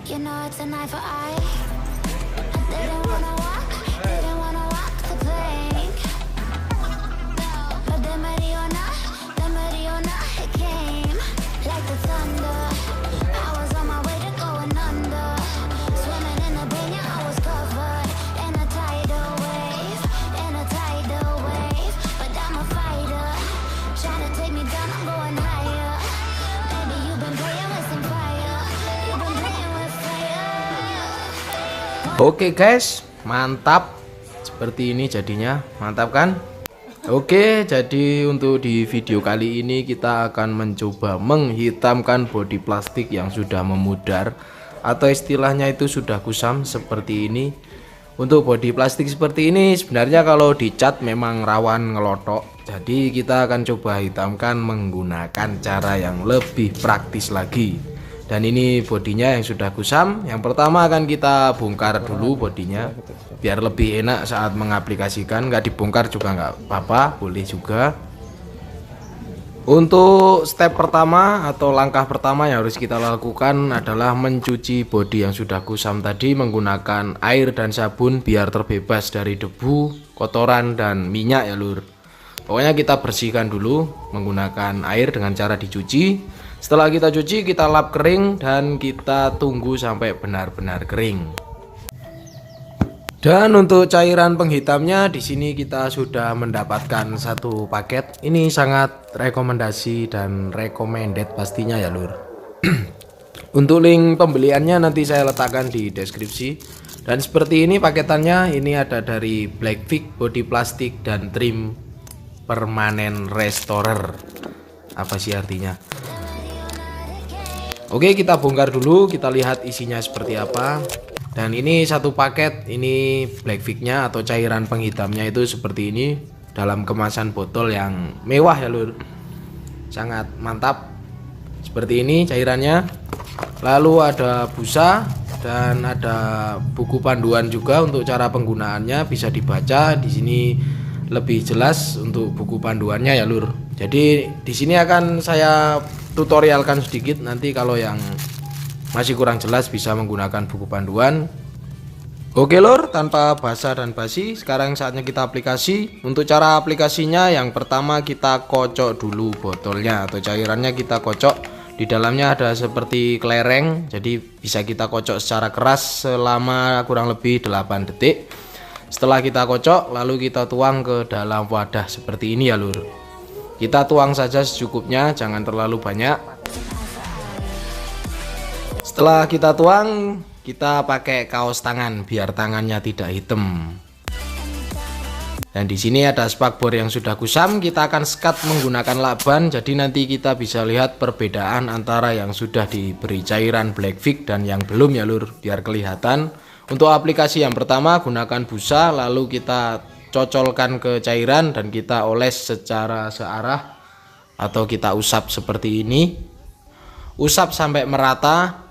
You know it's a knife for eye. Didn't wanna walk the plank. But the Mariona, it came like the thunder. I was on my way to going under. Swimming in the banyan, I was covered in a tidal wave, But I'm a fighter, try to take me down, I'm going higher. Baby, you've been playing with some fire. You've been playing with fire. Oke guys, mantap. Seperti ini jadinya, mantap kan? Oke, jadi untuk di video kali ini kita akan mencoba menghitamkan bodi plastik yang sudah memudar, atau istilahnya itu sudah kusam seperti ini. Untuk bodi plastik seperti ini sebenarnya kalau dicat memang rawan ngelotok. Jadi kita akan coba hitamkan menggunakan cara yang lebih praktis lagi. Dan ini bodinya yang sudah kusam. Yang pertama akan kita bongkar dulu bodinya biar lebih enak saat mengaplikasikan. Nggak dibongkar juga nggak apa-apa, boleh juga. Untuk step pertama atau langkah pertama yang harus kita lakukan adalah mencuci bodi yang sudah kusam tadi menggunakan air dan sabun biar terbebas dari debu, kotoran, dan minyak ya lur. Pokoknya kita bersihkan dulu menggunakan air dengan cara dicuci. Setelah kita cuci, kita lap kering dan kita tunggu sampai benar-benar kering. Dan untuk cairan penghitamnya di sini kita sudah mendapatkan satu paket. Ini sangat rekomendasi dan recommended pastinya ya lur. Untuk link pembeliannya nanti saya letakkan di deskripsi. Dan seperti ini paketannya, ini ada dari Blackfix body plastik dan trim permanen restorer. Apa sih artinya? Oke, kita bongkar dulu, kita lihat isinya seperti apa. Dan ini satu paket, ini Blackfix-nya atau cairan penghitamnya itu seperti ini dalam kemasan botol yang mewah ya lur. Sangat mantap. Seperti ini cairannya. Lalu ada busa dan ada buku panduan juga untuk cara penggunaannya, bisa dibaca di sini lebih jelas untuk buku panduannya ya lur. Jadi di sini akan saya tutorialkan sedikit, nanti kalau yang masih kurang jelas bisa menggunakan buku panduan. Oke lur, tanpa basa dan basi, sekarang saatnya kita aplikasi. Untuk cara aplikasinya, yang pertama kita kocok dulu botolnya atau cairannya, kita kocok. Di dalamnya ada seperti kelereng, jadi bisa kita kocok secara keras selama kurang lebih 8 detik. Setelah kita kocok, lalu kita tuang ke dalam wadah seperti ini ya lur. Kita tuang saja secukupnya, jangan terlalu banyak. Setelah kita tuang, kita pakai kaos tangan biar tangannya tidak hitam. Dan di sini ada spakbor yang sudah kusam, kita akan sekat menggunakan lakban. Jadi nanti kita bisa lihat perbedaan antara yang sudah diberi cairan Blackfix dan yang belum ya lur, biar kelihatan. Untuk aplikasi yang pertama gunakan busa, lalu kita cocolkan ke cairan dan kita oles secara searah atau kita usap seperti ini. Usap sampai merata.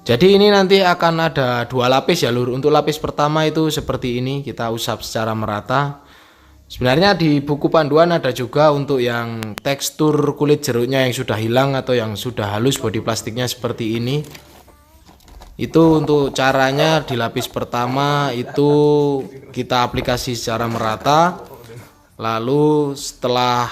Jadi ini nanti akan ada 2 lapis ya lur. Untuk lapis pertama itu seperti ini, kita usap secara merata. Sebenarnya di buku panduan ada juga untuk yang tekstur kulit jeruknya yang sudah hilang atau yang sudah halus bodi plastiknya seperti ini. Itu untuk caranya di lapis pertama itu kita aplikasi secara merata. Lalu setelah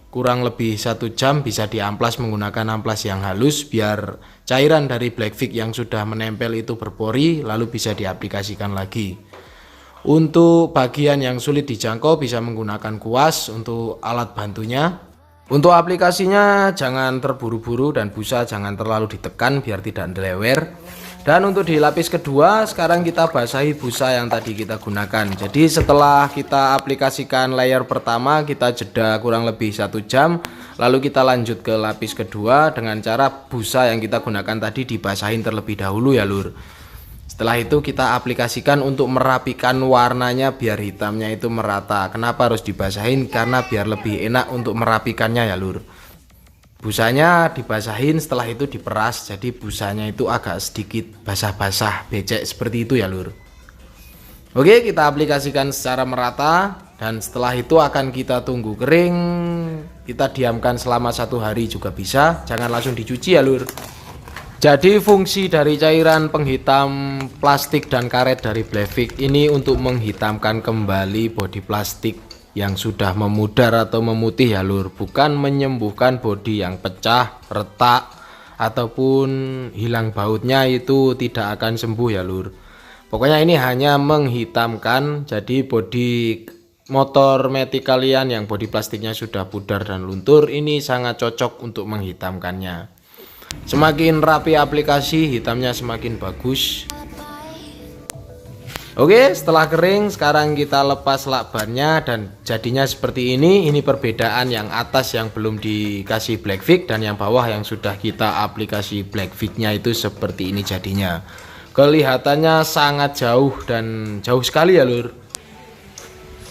kurang lebih 1 jam bisa diamplas menggunakan amplas yang halus biar cairan dari Blackfix yang sudah menempel itu berpori, lalu bisa diaplikasikan lagi. Untuk bagian yang sulit dijangkau bisa menggunakan kuas untuk alat bantunya. Untuk aplikasinya jangan terburu-buru dan busa jangan terlalu ditekan biar tidak lewer. Dan untuk di lapis kedua sekarang kita basahi busa yang tadi kita gunakan. Jadi setelah kita aplikasikan layer pertama, kita jeda kurang lebih 1 jam, lalu kita lanjut ke lapis kedua dengan cara busa yang kita gunakan tadi dibasahin terlebih dahulu ya lur. Setelah itu kita aplikasikan untuk merapikan warnanya biar hitamnya itu merata. Kenapa harus dibasahin? Karena biar lebih enak untuk merapikannya ya lur. Busanya dibasahin, setelah itu diperas, jadi busanya itu agak sedikit basah-basah, becek seperti itu ya lur. Oke, kita aplikasikan secara merata dan setelah itu akan kita tunggu kering. Kita diamkan selama 1 hari juga bisa, jangan langsung dicuci ya lur. Jadi fungsi dari cairan penghitam plastik dan karet dari Blackfix ini untuk menghitamkan kembali bodi plastik yang sudah memudar atau memutih ya lur, bukan menyembuhkan bodi yang pecah, retak ataupun hilang bautnya, itu tidak akan sembuh ya lur. Pokoknya ini hanya menghitamkan, jadi bodi motor metik kalian yang bodi plastiknya sudah pudar dan luntur ini sangat cocok untuk menghitamkannya. Semakin rapi aplikasi, hitamnya semakin bagus. Oke, setelah kering sekarang kita lepas lakbannya dan jadinya seperti ini. Ini perbedaan yang atas yang belum dikasih Blackfix dan yang bawah yang sudah kita aplikasi Blackfix-nya itu seperti ini jadinya. Kelihatannya sangat jauh dan jauh sekali ya lur.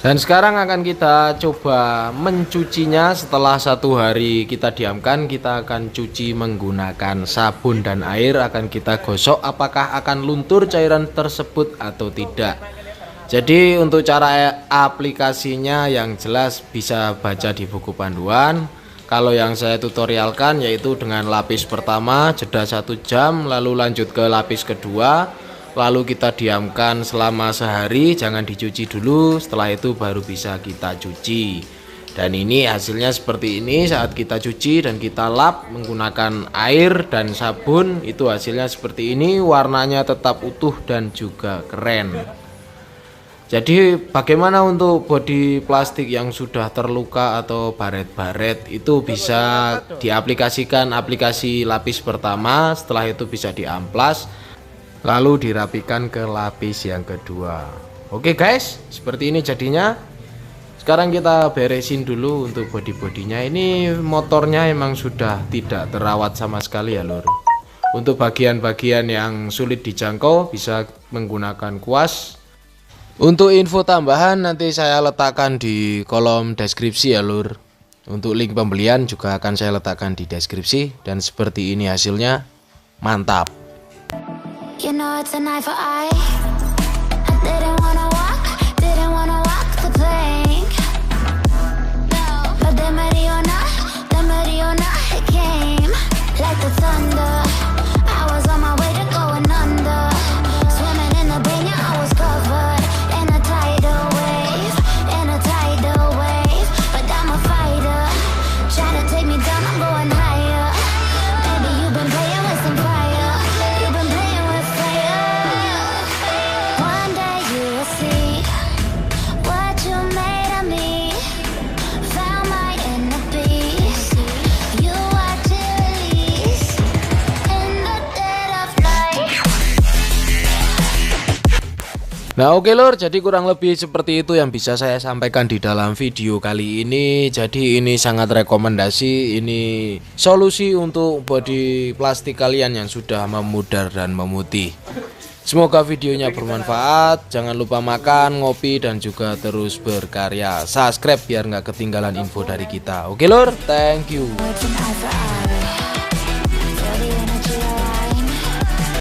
Dan sekarang akan kita coba mencucinya. Setelah 1 hari kita diamkan, kita akan cuci menggunakan sabun dan air. Akan kita gosok apakah akan luntur cairan tersebut atau tidak. Jadi untuk cara aplikasinya yang jelas bisa baca di buku panduan. Kalau yang saya tutorialkan yaitu dengan lapis pertama jeda 1 jam, lalu lanjut ke lapis kedua, lalu kita diamkan selama sehari, jangan dicuci dulu, setelah itu baru bisa kita cuci. Dan ini hasilnya seperti ini saat kita cuci dan kita lap menggunakan air dan sabun, itu hasilnya seperti ini, warnanya tetap utuh dan juga keren. Jadi bagaimana untuk bodi plastik yang sudah terluka atau baret-baret, itu bisa diaplikasikan aplikasi lapis pertama, setelah itu bisa diamplas, lalu dirapikan ke lapis yang kedua. Oke guys, seperti ini jadinya. Sekarang kita beresin dulu untuk bodi-bodinya. Ini motornya emang sudah tidak terawat sama sekali ya lur. Untuk bagian-bagian yang sulit dijangkau bisa menggunakan kuas. Untuk info tambahan nanti saya letakkan di kolom deskripsi ya lur. Untuk link pembelian juga akan saya letakkan di deskripsi. Dan seperti ini hasilnya, mantap. You know it's an eye for eye. I didn't wanna walk the plank. No, but the Mariona, it came like the thunder. I was on my way to going under. Swimming in the banyo, I was covered in a tidal wave, But I'm a fighter, trying to take me down, I'm going higher. Baby, you've been playing with some fire. You've been playing with one day you will see what you made of me. Found my inner peace. You are release in the dead of night. Nah oke lur, jadi kurang lebih seperti itu yang bisa saya sampaikan di dalam video kali ini. Jadi ini sangat rekomendasi, ini solusi untuk bodi plastik kalian yang sudah memudar dan memutih. Semoga videonya bermanfaat. Jangan lupa makan, ngopi, dan juga terus berkarya. Subscribe biar nggak ketinggalan info dari kita. Oke lur, thank you. It's an eye for eye.